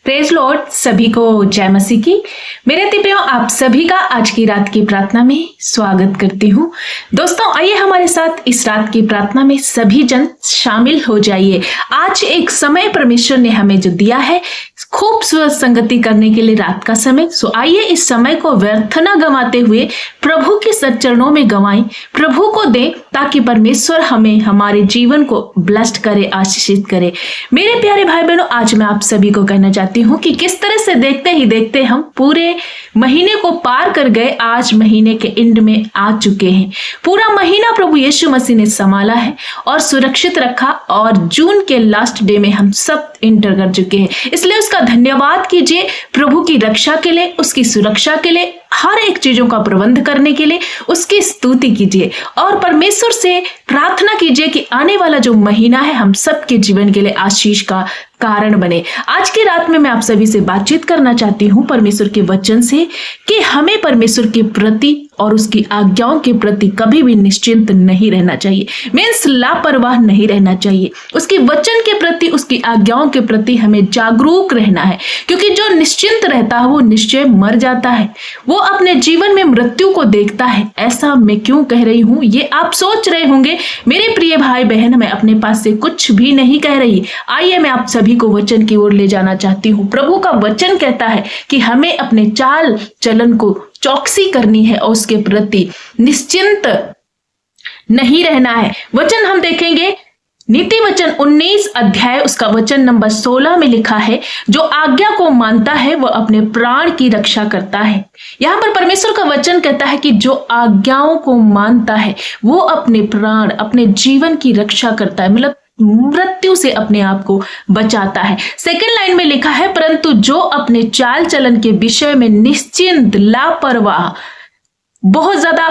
Praise Lord, सभी को जय मसीह की। मेरे अति प्रियो, आप सभी का आज की रात की प्रार्थना में स्वागत करती हूँ। दोस्तों, आइए हमारे साथ इस रात की प्रार्थना में सभी जन शामिल हो जाइए। आज एक समय परमेश्वर ने हमें जो दिया है, खूब संगति करने के लिए रात का समय। सो आइए इस समय को व्यर्थ न गंवाते हुए प्रभु के सच्चरणों में गंवाएं, प्रभु को दें, ताकि परमेश्वर हमें हमारे जीवन को ब्लेस्ड करे, आशीषित करे। मेरे प्यारे भाई बहनों, आज मैं आप सभी को कहना चाहती हूँ कि किस तरह से देखते ही देखते हम पूरे महीने को पार कर गए। आज महीने के एंड में आ चुके हैं। पूरा महीना प्रभु यीशु मसीह ने संभाला है और सुरक्षित रखा, और जून के लास्ट डे में हम सब इंटर कर चुके हैं। इसलिए उसका धन्यवाद कीजिए, प्रभु की रक्षा के लिए, उसकी सुरक्षा के लिए, हर एक चीजों का प्रबंध करने के लिए उसकी स्तुति कीजिए और परमेश्वर से प्रार्थना कीजिए कि आने वाला जो महीना है हम सबके जीवन के लिए आशीष का कारण बने। आज की रात में मैं आप सभी से बातचीत करना चाहती हूँ परमेश्वर के वचन से कि हमें परमेश्वर के प्रति और उसकी आज्ञाओं के प्रति कभी भी निश्चिंत नहीं रहना चाहिए, मीन्स लापरवाह नहीं रहना चाहिए। उसके वचन के प्रति, उसकी आज्ञाओं के प्रति हमें जागरूक रहना है, क्योंकि जो निश्चिंत रहता है वो निश्चय मर जाता है, वो अपने जीवन में मृत्यु को देखता है। ऐसा मैं क्यों कह रही हूँ, ये आप सोच रहे होंगे। मेरे प्रिय भाई बहन, मैं अपने पास से कुछ भी नहीं कह रही। आइए मैं आप सभी को वचन की ओर ले जाना चाहती हूँ। प्रभु का वचन कहता है कि हमें अपने चाल चलन को चौकसी करनी है और उसके प्रति निश्चिंत नहीं रहना है। वचन हम देखेंगे, नीति वचन 19 अध्याय उसका वचन नंबर 16 में लिखा है, जो आज्ञा को मानता है वह अपने प्राण की रक्षा करता है। यहाँ पर परमेश्वर का वचन कहता है कि जो आज्ञाओं को मानता है वो अपने प्राण, अपने जीवन की रक्षा करता है, मतलब मृत्यु से अपने आप को बचाता है। सेकंड लाइन में लिखा है, परंतु जो अपने चाल चलन के विषय में निश्चिंत, लापरवाह, बहुत ज्यादा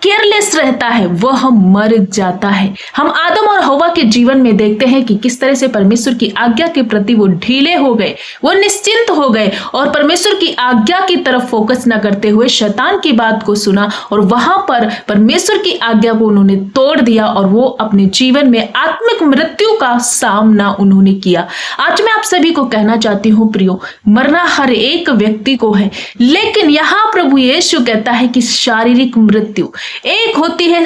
केयरलेस रहता है, वह मर जाता है। हम आदम और हवा के जीवन में देखते हैं कि किस तरह से परमेश्वर की आज्ञा के प्रति वो ढीले हो गए, वो निश्चिंत हो गए और परमेश्वर की आज्ञा की तरफ फोकस न करते हुए शैतान की बात को सुना और वहां पर परमेश्वर की आज्ञा को उन्होंने तोड़ दिया और वो अपने जीवन में आत्मिक मृत्यु का सामना उन्होंने किया। आज मैं आप सभी को कहना चाहती हूँ प्रियो, मरना हर एक व्यक्ति को है, लेकिन यहाँ प्रभु यीशु कहता है शारीरिक मृत्यु एक होती है,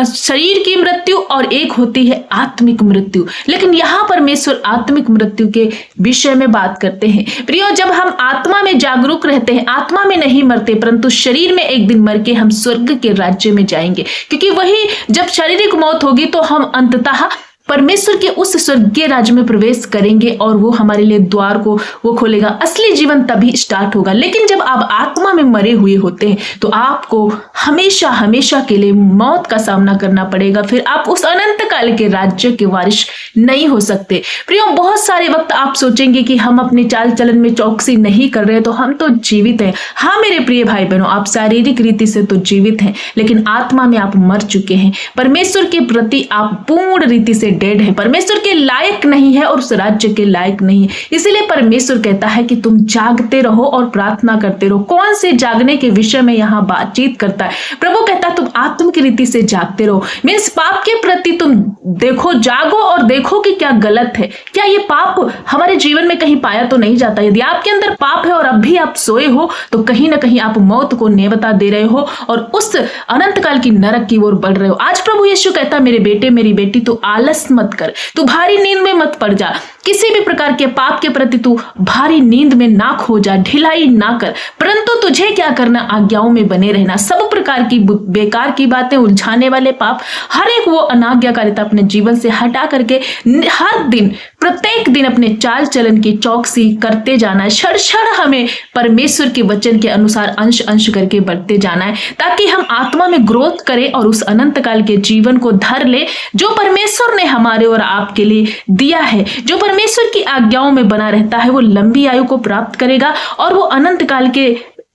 शरीर की मृत्यु, और एक होती है आत्मिक मृत्यु। लेकिन यहां परमेश्वर आत्मिक मृत्यु के विषय में बात करते हैं। प्रियो, जब हम आत्मा में जागरूक रहते हैं, आत्मा में नहीं मरते, परंतु शरीर में एक दिन मर के हम स्वर्ग के राज्य में जाएंगे, क्योंकि वही जब शारीरिक मौत होगी तो हम अंततः परमेश्वर के उस स्वर्गीय राज्य में प्रवेश करेंगे और वो हमारे लिए द्वार को वो खोलेगा। असली जीवन तभी स्टार्ट होगा। लेकिन जब आप आत्मा में मरे हुए होते हैं तो आपको हमेशा हमेशा के लिए मौत का सामना करना पड़ेगा, फिर आप उस अनंत काल के राज्य के वारिस नहीं हो सकते। प्रियो, बहुत सारे वक्त आप सोचेंगे कि हम अपने चाल चलन में चौकसी नहीं कर रहे तो हम तो जीवित हैं। हाँ मेरे प्रिय भाई बहनों, आप शारीरिक रीति से तो जीवित हैं, लेकिन आत्मा में आप मर चुके हैं। परमेश्वर के प्रति आप पूर्ण रीति से डेड है, परमेश्वर के लायक नहीं है और उस राज्य के लायक नहीं है। इसीलिए परमेश्वर कहता है कि तुम जागते रहो और प्रार्थना करते रहो। कौन से जागने के विषय में यहाँ बातचीत करता है? प्रभु कहता है तुम आत्मिक रीति से जागते रहो, मीन्स पाप के प्रति तुम देखो, जागो और देखो कि क्या गलत है, क्या ये पाप हमारे जीवन में कहीं पाया तो नहीं जाता। यदि आपके अंदर पाप है और अब भी आप सोए हो तो कहीं ना कहीं आप मौत को नेवता दे रहे हो और उस अनंत काल की नरक की ओर बढ़ रहे हो। आज प्रभु यीशु कहता, मेरे बेटे मेरी बेटी, तू आलस मत कर, तू भारी नींद में मत पड़ जा, किसी भी प्रकार के पाप के प्रति तू भारी नींद में ना खो जा, ढिलाई ना कर, परंतु तुझे क्या करना, आज्ञाओं में बने रहना। सब प्रकार की बेकार की बातें, उलझाने वाले पाप, हर एक वो अनाज्ञाकारिता अपने जीवन से हटा करके हर दिन, प्रत्येक दिन अपने चाल चलन की चौकसी करते जाना है। क्षण क्षण हमें परमेश्वर के वचन के अनुसार अंश अंश करके बढ़ते जाना है, ताकि हम आत्मा में ग्रोथ करें और उस अनंत काल के जीवन को धर ले जो परमेश्वर ने हमारे और आपके लिए दिया है। जो परमेश्वर की आज्ञाओं में बना रहता है वो लंबी आयु को प्राप्त करेगा और वो अनंत काल के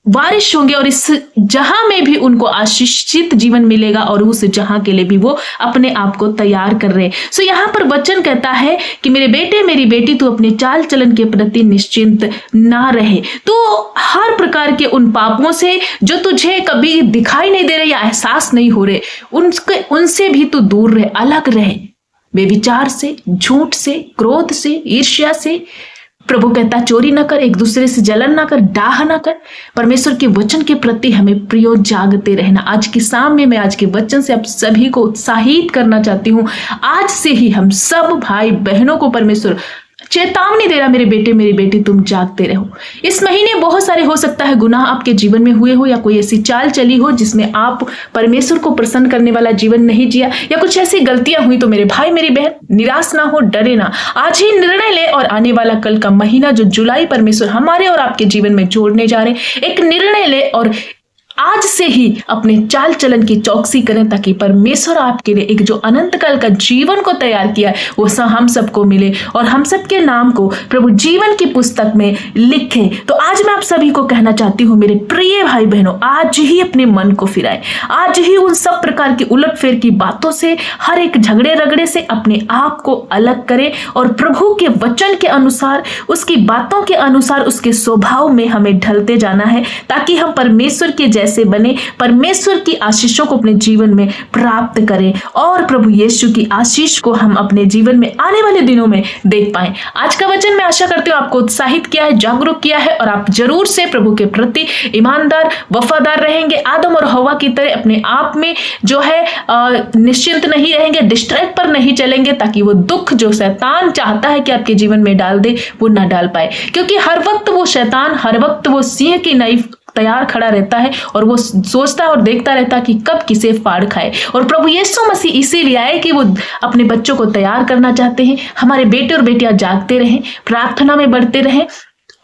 वारिश होंगे और इस जहां में भी उनको आशीषित जीवन मिलेगा और उस जहां के लिए भी वो अपने आप को तैयार कर रहे हैं। सो यहाँ पर वचन कहता है कि मेरे बेटे मेरी बेटी, तू अपने चाल चलन के प्रति निश्चिंत ना रहे। तो हर प्रकार के उन पापों से जो तुझे कभी दिखाई नहीं दे रहे या एहसास नहीं हो रहे, उनसे भी तू दूर रहे, अलग रहे। बेविचार से, झूठ से, क्रोध से, ईर्ष्या से, प्रभु कहता चोरी ना कर, एक दूसरे से जलन ना कर, डाह ना कर। परमेश्वर के वचन के प्रति हमें प्रियो जागते रहना। आज की शाम में मैं आज के वचन से आप सभी को उत्साहित करना चाहती हूँ। आज से ही हम सब भाई बहनों को परमेश्वर चेतावनी दे रहा, मेरे बेटे मेरी बेटी तुम जागते रहो। इस महीने बहुत सारे हो सकता है गुनाह आपके जीवन में हुए हो, या कोई ऐसी चाल चली हो जिसमें आप परमेश्वर को प्रसन्न करने वाला जीवन नहीं जिया, या कुछ ऐसी गलतियां हुई। तो मेरे भाई मेरी बहन निराश ना हो, डरे ना, आज ही निर्णय ले और आने वाला कल का महीना जो जुलाई परमेश्वर हमारे और आपके जीवन में जोड़ने जा रहे, एक निर्णय ले और आज से ही अपने चाल चलन की चौकसी करें, ताकि परमेश्वर आपके लिए एक जो अनंत काल का जीवन को तैयार किया है वो हम सबको मिले और हम सबके नाम को प्रभु जीवन की पुस्तक में लिखे। तो आज मैं आप सभी को कहना चाहती हूँ मेरे प्रिय भाई बहनों, आज ही अपने मन को फिराए, आज ही उन सब प्रकार की उलटफेर की बातों से, हर एक झगड़े रगड़े से अपने आप को अलग करें और प्रभु के वचन के अनुसार, उसकी बातों के अनुसार, उसके स्वभाव में हमें ढलते जाना है, ताकि हम परमेश्वर के जैसे बने, परमेश्वर की आशीषों को अपने जीवन में प्राप्त करें और प्रभु यीशु की आशीष को हम अपने जीवन में आने वाले दिनों में देख पाएं। आज का वचन मैं आशा करती हूँ आपको उत्साहित किया है, जागरूक किया है और आप जरूर से प्रभु के प्रति ईमानदार वफादार रहेंगे। आदम और हवा की तरह अपने आप में जो है निश्चिंत नहीं रहेंगे, डिस्ट्रैक्ट पर नहीं चलेंगे, ताकि वो दुख जो शैतान चाहता है कि आपके जीवन में डाल दे वो ना डाल पाए, क्योंकि हर वक्त वो शैतान, हर वक्त वो सिंह की नई तैयार खड़ा रहता है और वो सोचता और देखता रहता है कि कब किसे फाड़ खाए। और प्रभु यीशु मसीह इसीलिए आए कि वो अपने बच्चों को तैयार करना चाहते हैं। हमारे बेटे और बेटियां जागते रहें, प्रार्थना में बढ़ते रहें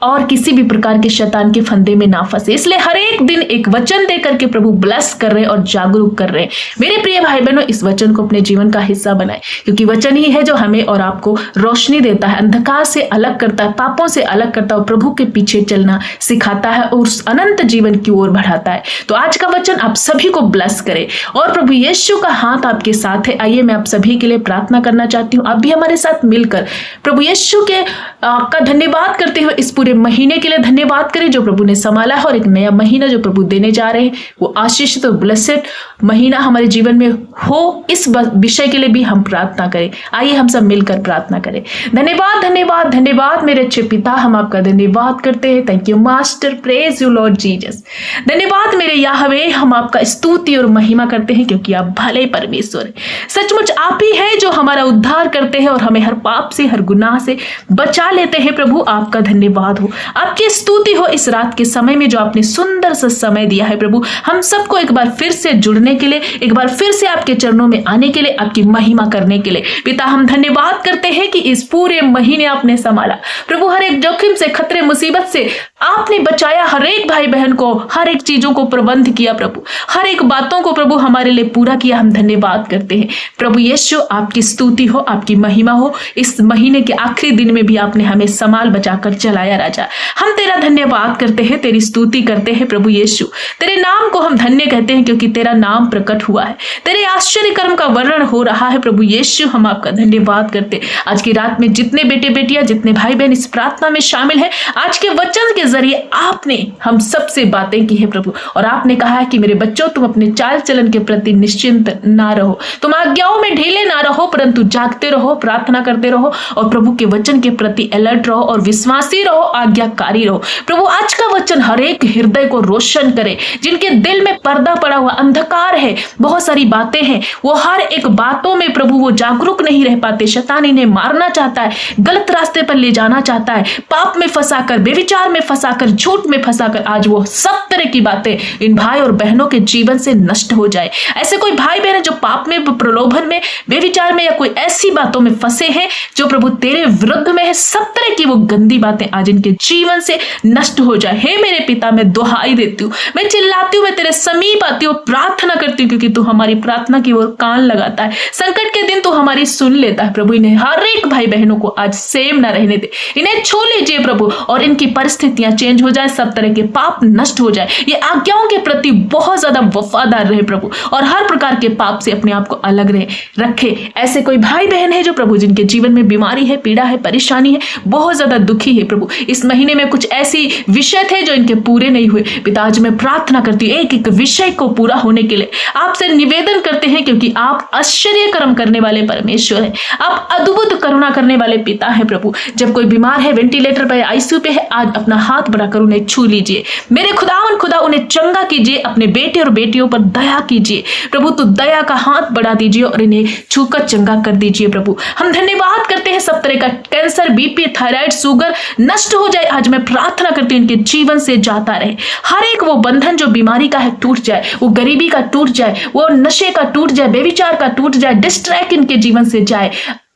और किसी भी प्रकार के शैतान के फंदे में ना फंसे। इसलिए हर एक दिन एक वचन दे करके प्रभु ब्लेस कर रहे हैं और जागरूक कर रहे हैं। मेरे प्रिय भाई बहनों, इस वचन को अपने जीवन का हिस्सा बनाएं, क्योंकि वचन ही है जो हमें और आपको रोशनी देता है, अंधकार से अलग करता है, पापों से अलग करता है और प्रभु के पीछे चलना सिखाता है और उस अनंत जीवन की ओर बढ़ाता है। तो आज का वचन आप सभी को ब्लेस करे और प्रभु यीशु का हाथ आपके साथ है। आइए मैं आप सभी के लिए प्रार्थना करना चाहती हूँ। आप भी हमारे साथ मिलकर प्रभु यीशु के का धन्यवाद करते हुए इस पूरे महीने के लिए धन्यवाद करें जो प्रभु ने संभाला है, और एक नया महीना जो प्रभु देने जा रहे हैं वो आशीषित और ब्लेसेड महीना हमारे जीवन में हो, इस विषय के लिए भी हम प्रार्थना करें। आइए हम सब मिलकर प्रार्थना करें। धन्यवाद धन्यवाद धन्यवाद मेरे अच्छे पिता, हम आपका धन्यवाद करते हैं। Thank you master, praise you Lord Jesus. धन्यवाद मेरे याहवे, हम आपका स्तुति और महिमा करते हैं, क्योंकि आप भले परमेश्वर हैं। सचमुच आप ही है जो हमारा उद्धार करते हैं और हमें हर पाप से, हर गुनाह से बचा लेते हैं। प्रभु आपका धन्यवाद हो, आपकी स्तुति हो इस रात के समय में जो आपने सुंदर सा समय दिया है। प्रभु हम सबको एक बार फिर से जुड़ने के लिए, एक बार फिर से आपके चरणों में आने के लिए, आपकी महिमा करने के लिए पिता हम धन्यवाद करते हैं कि इस पूरे महीने आपने संभाला। प्रभु हर एक जोखिम से, खतरे, मुसीबत से आपने बचाया, हर एक भाई बहन को, हर एक चीजों को प्रबंध किया। प्रभु हर एक बातों को प्रभु हमारे लिए पूरा किया। हम धन्यवाद करते हैं प्रभु यीशु, आपकी स्तुति हो, आपकी महिमा हो। इस महीने के आखिरी दिन में भी आपने हमें संभाल बचाकर चलाया। राजा हम तेरा धन्यवाद करते हैं, तेरी स्तुति करते हैं। प्रभु यीशु तेरे नाम को हम धन्य कहते हैं, क्योंकि तेरा नाम प्रकट हुआ है, तेरे आश्चर्य कर्म का वर्णन हो रहा है। प्रभु यीशु हम आपका धन्यवाद करते हैं। आज की रात में जितने बेटे बेटियां, जितने भाई बहन इस प्रार्थना में शामिल है, आज के वचन के जरिए आपने हम सबसे बातें की है प्रभु, और आपने कहा है कि मेरे बच्चों तुम अपने चाल चलन के प्रति निश्चिंत ना रहो, तुम आज्ञाओं में ढीले ना रहो, परंतु जागते रहो, प्रार्थना करते रहो और प्रभु के वचन के प्रति अलर्ट रहो और विश्वासी रहो, आज्ञाकारी रहो। प्रभु आज का वचन हर एक हृदय को रोशन करे, जिनके दिल में पर्दा पड़ा हुआ अंधकार है, बहुत सारी बातें हैं, वो हर एक बातों में प्रभु वो जागरूक नहीं रह पाते। शैतान इन्हें मारना चाहता है, गलत रास्ते पर ले जाना चाहता है, पाप में फंसाकर, बेविचार में फंसाकर, झूठ में फंसाकर। आज वो सब तरह की बातें इन भाई और बहनों के जीवन से नष्ट हो जाए। ऐसे कोई भाई बहन जो पाप में, प्रलोभन में, बेविचार में या कोई ऐसी बातों में फंसे हैं जो प्रभु तेरे विरुद्ध में है, सब तरह की वो गंदी बातें आज इनके जीवन से नष्ट हो जाए। हे मेरे पिता, मैं दुहाई देती हूँ, मैं चिल्लाती हूँ, मैं तेरे समीप आती हूँ, प्रार्थना करती हूँ, क्योंकि तू हमारी प्रार्थना की ओर कान लगाता है। संकट के दिन तू हमारी सुन लेता है। प्रभु इन्हें हर एक भाई बहनों को आज सेम ना रहने दे, इन्हें छू लीजिए प्रभु, और इनकी परिस्थितियां चेंज हो जाए, सब तरह के पाप नष्ट हो जाए, ये आज्ञाओं के प्रति बहुत ज्यादा वफादार रहे प्रभु, और हर प्रकार के पाप से अपने आप को अलग रखे। ऐसे कोई भाई बहन है जो प्रभु जिनके जीवन में बीमारी है, पीड़ा है, परेशानी है, बहुत ज्यादा दुखी है प्रभु, इस महीने में कुछ ऐसी विषय थे जो इनके पूरे नहीं हुए पिता, आज मैं प्रार्थना करती हूँ एक एक विषय को पूरा होने के लिए आपसे निवेदन करते हैं, क्योंकि आप आश्चर्य कर्म करने वाले परमेश्वर हैं, आप अद्भुत करुणा करने वाले पिता हैं प्रभु। जब कोई बीमार है, वेंटिलेटर पर, आईसीयू पे है, आज अपना हाथ बढ़ाकर उन्हें छू लीजिए मेरे खुदा उन्हें चंगा कीजिए, अपने बेटे और बेटियों पर दया कीजिए प्रभु, तो दया का हाथ बढ़ा दीजिए और इन्हें छूकर चंगा कर दीजिए प्रभु। हम धन्यवाद करते हैं सब तरह का कैंसर, बीपी, थायराइड, शुगर नष्ट हो जाए। आज मैं प्रार्थना करती हूँ इनके जीवन से जाता रहे हर एक वो बंधन जो बीमारी का है टूट जाए, वो गरीबी का टूट जाए, वो नशे का टूट जाए, बेविचार का टूट जाए, डिस्ट्रैक्ट इनके जीवन से जाए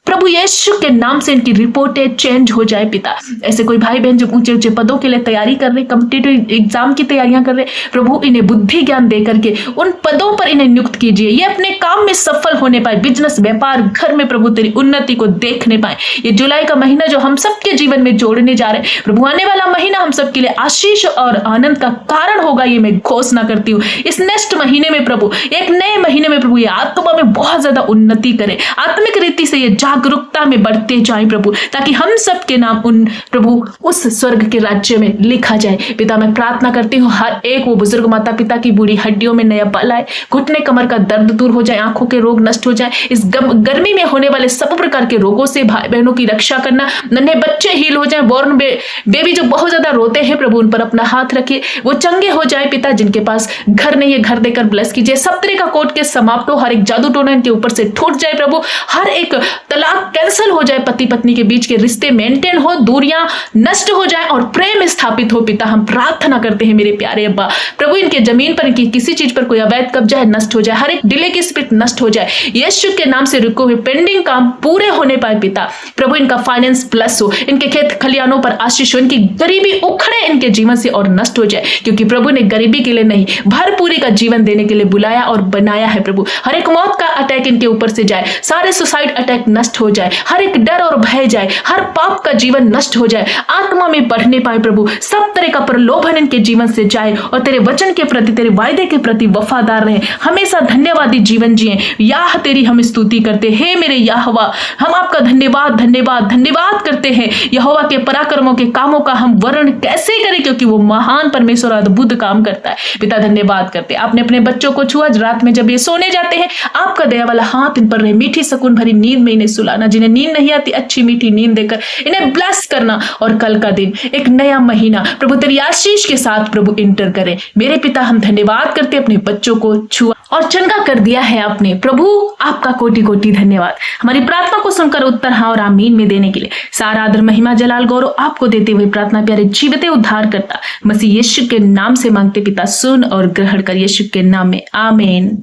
प्रभु यीशु के नाम से इनकी रिपोर्टें चेंज हो जाए पिता। ऐसे कोई भाई बहन जो ऊंचे ऊंचे पदों के लिए तैयारी कर रहे, कॉम्पिटिटिव एग्जाम की तैयारियां कर रहे, प्रभु इन्हें बुद्धि ज्ञान दे करके उन पदों पर इन्हें नियुक्त कीजिए, ये अपने काम में सफल होने पाए, बिजनेस, व्यापार, घर में प्रभु तेरी उन्नति को देखने पाए। ये जुलाई का महीना जो हम सबके जीवन में जोड़ने जा रहे हैं प्रभु, आने वाला महीना हम सबके लिए आशीष और आनंद का कारण होगा, ये मैं घोषणा करती हूँ। इस नेक्स्ट महीने में प्रभु, एक नए महीने में प्रभु, ये आत्मा में बहुत ज्यादा उन्नति करे, आत्मिक रीति से ये जागरूकता में बढ़ते जाए प्रभु, ताकि हम सब के नाम उन प्रभु उस स्वर्ग के राज्य में लिखा जाए पिता। मैं प्रार्थना करती हूँ हर एक वो बुजुर्ग माता पिता की बूढ़ी हड्डियों में नया बल आए, घुटने कमर का दर्द दूर हो जाए, आंखों के रोग नष्ट हो जाए, इस गर्मी में होने वाले सब प्रकार के रोगों से भाई बहनों की रक्षा करना, नन्हे बच्चे हील हो जाए, बॉर्न बेबी जो बहुत ज्यादा रोते हैं प्रभु उन पर अपना हाथ रखिए, वो चंगे हो जाए पिता। जिनके पास घर नहीं है घर देकर ब्लेस कीजिए, सब तरह का कोर्ट के समाप्त हो, हर एक जादू टोना इनके ऊपर से टूट जाए प्रभु, हर एक तलाक कैंसल हो जाए, पति पत्नी के बीच के रिश्ते मेंटेन हो, दूरियां नष्ट हो जाए और प्रेम स्थापित हो पिता। हम प्रार्थना करते हैं मेरे प्यारे अब्बा प्रभु, इनके जमीन पर इनकी किसी चीज पर कोई अवैध कब्जा है नष्ट हो जाए, हर एक डिले की स्पिरिट नष्ट हो जाए, यीशु के नाम से रुके हुए पेंडिंग काम पूरे होने पाए पिता। प्रभु इनका फाइनेंस प्लस हो, इनके खेत खलियानों पर आशीष हो, इनकी गरीबी उखड़े इनके जीवन से और नष्ट हो जाए, क्योंकि प्रभु ने गरीबी के लिए नहीं भरपूरी का जीवन देने के लिए बुलाया और बनाया है प्रभु। हर एक मौत का अटैक इनके ऊपर से जाए, सारे सुसाइड अटैक नष्ट हो जाए, हर एक डर और भय जाए, हर पाप का जीवन नष्ट हो जाए, आत्मा में बढ़ने पाए प्रभु, सब तरह का प्रलोभन इनके जीवन से जाए और तेरे वचन के प्रति, तेरे वायदे के प्रति वफादार रहे, हमेशा धन्यवादी जीवन जिए। याह तेरी हम स्तुति करते हैं मेरे यहोवा, हम आपका धन्यवाद धन्यवाद धन्यवाद करते हैं। यहोवा के पराक्रमों के कामों का हम वर्णन कैसे करें, क्योंकि वो महान परमेश्वर अद्भुत काम करता है पिता। धन्यवाद करते, आपने अपने बच्चों को छुआ, रात में जब ये सोने जाते हैं आपका दया वाला हाथ इन पर रहे, मीठी सुकून भरी नींद में इन्हें सुलाना, जिन्हें नींद नहीं आती अच्छी मीठी नींद देकर इन्हें ब्लेस करना, और कल का दिन एक नया महीना प्रभु तेरी आशीष के साथ प्रभु इंटर करें मेरे पिता। हम धन्यवाद करते, अपने बच्चों को छुआ और चंगा कर दिया है आपने प्रभु, आपका कोटि कोटि धन्यवाद। हमारी प्रार्थना को सुनकर उत्तर हाँ और आमीन में देने के लिए सारा आदर महिमा जलाल गौरव आपको देते हुए प्रार्थना प्यारे जीवित उद्धार करता मसीह यीशु के नाम से मांगते पिता, सुन और ग्रहण कर यीशु के नाम में, आमीन।